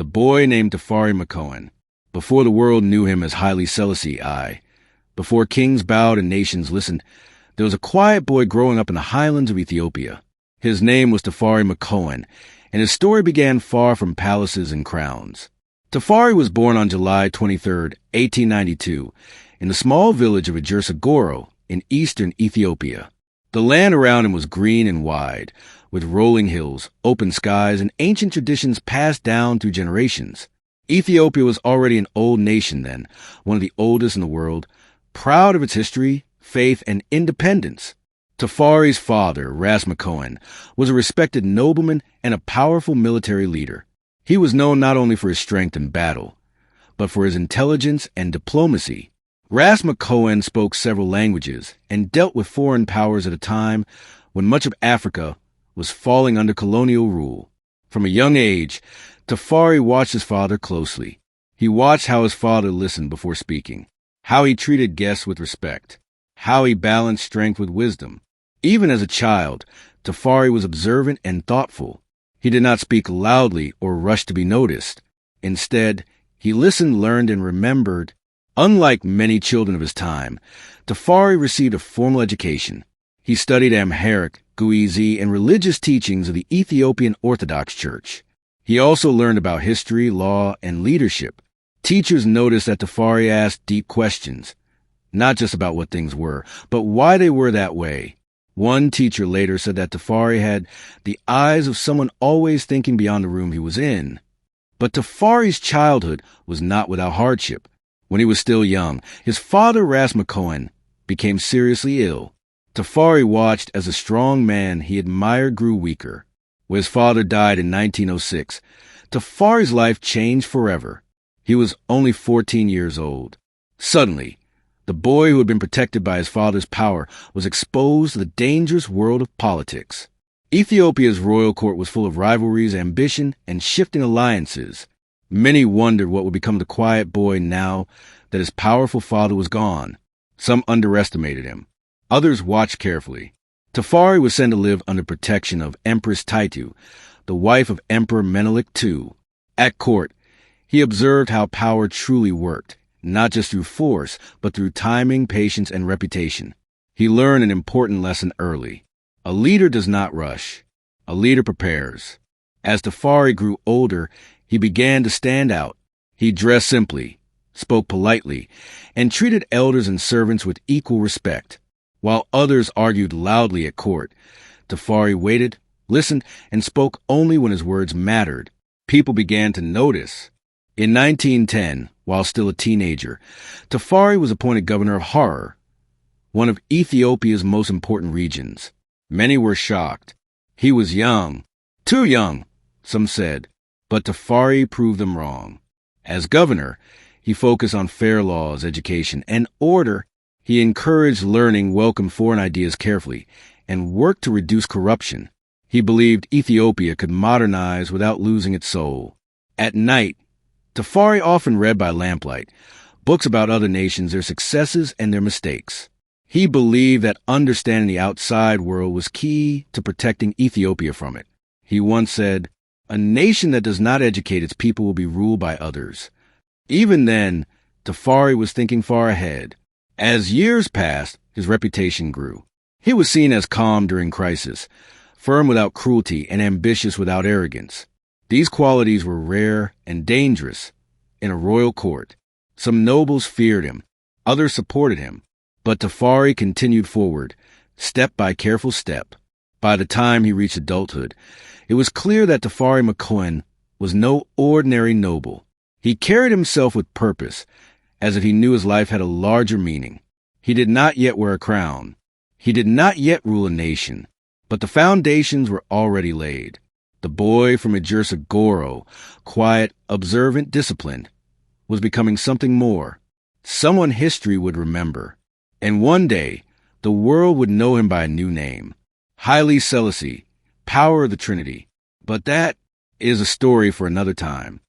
the boy named Tafari Makonnen, before the world knew him as Haile Selassie I, before kings bowed and nations listened, there was a quiet boy growing up in the highlands of Ethiopia. His name was Tafari Makonnen, and his story began far from palaces and crowns. Tafari was born on July 23, 1892, in the small village of Goro in eastern Ethiopia. The land around him was green and wide, with rolling hills, open skies, and ancient traditions passed down through generations. Ethiopia was already an old nation then, one of the oldest in the world, proud of its history, faith, and independence. Tafari's father, Ras Makonnen, was a respected nobleman and a powerful military leader. He was known not only for his strength in battle, but for his intelligence and diplomacy. Ras Makonnen spoke several languages and dealt with foreign powers at a time when much of Africa was falling under colonial rule. From a young age, Tafari watched his father closely. He watched how his father listened before speaking, how he treated guests with respect, how he balanced strength with wisdom. Even as a child, Tafari was observant and thoughtful. He did not speak loudly or rush to be noticed. Instead, he listened, learned, and remembered. Unlike many children of his time, Tafari received a formal education. He studied Amharic, Guizi, and religious teachings of the Ethiopian Orthodox Church. He also learned about history, law, and leadership. Teachers noticed that Tafari asked deep questions, not just about what things were, but why they were that way. One teacher later said that Tafari had the eyes of someone always thinking beyond the room he was in. But Tafari's childhood was not without hardship. When he was still young, his father, Ras Makonnen, became seriously ill. Tafari watched as a strong man he admired grew weaker. When his father died in 1906, Tafari's life changed forever. He was only 14 years old. Suddenly, the boy who had been protected by his father's power was exposed to the dangerous world of politics. Ethiopia's royal court was full of rivalries, ambition, and shifting alliances. Many wondered what would become of the quiet boy now that his powerful father was gone. Some underestimated him. Others watched carefully. Tafari was sent to live under protection of Empress Taitu, the wife of Emperor Menelik II. At court, he observed how power truly worked, not just through force, but through timing, patience, and reputation. He learned an important lesson early. A leader does not rush. A leader prepares. As Tafari grew older, he began to stand out. He dressed simply, spoke politely, and treated elders and servants with equal respect. While others argued loudly at court, Tafari waited, listened, and spoke only when his words mattered. People began to notice. In 1910, while still a teenager, Tafari was appointed governor of Harar, one of Ethiopia's most important regions. Many were shocked. He was young, too young, some said, but Tafari proved them wrong. As governor, he focused on fair laws, education, and order. He encouraged learning, welcomed foreign ideas carefully, and worked to reduce corruption. He believed Ethiopia could modernize without losing its soul. At night, Tafari often read by lamplight, books about other nations, their successes, and their mistakes. He believed that understanding the outside world was key to protecting Ethiopia from it. He once said, "A nation that does not educate its people will be ruled by others." Even then, Tafari was thinking far ahead. As years passed, his reputation grew. He was seen as calm during crisis, firm without cruelty, and ambitious without arrogance. These qualities were rare and dangerous in a royal court. Some nobles feared him, others supported him, but Tafari continued forward, step by careful step. By the time he reached adulthood, it was clear that Tafari Makonnen was no ordinary noble. He carried himself with purpose, as if he knew his life had a larger meaning. He did not yet wear a crown. He did not yet rule a nation, but the foundations were already laid. The boy from Goro, quiet, observant, disciplined, was becoming something more, someone history would remember. And one day, the world would know him by a new name, Haile Selassie, Power of the Trinity. But that is a story for another time.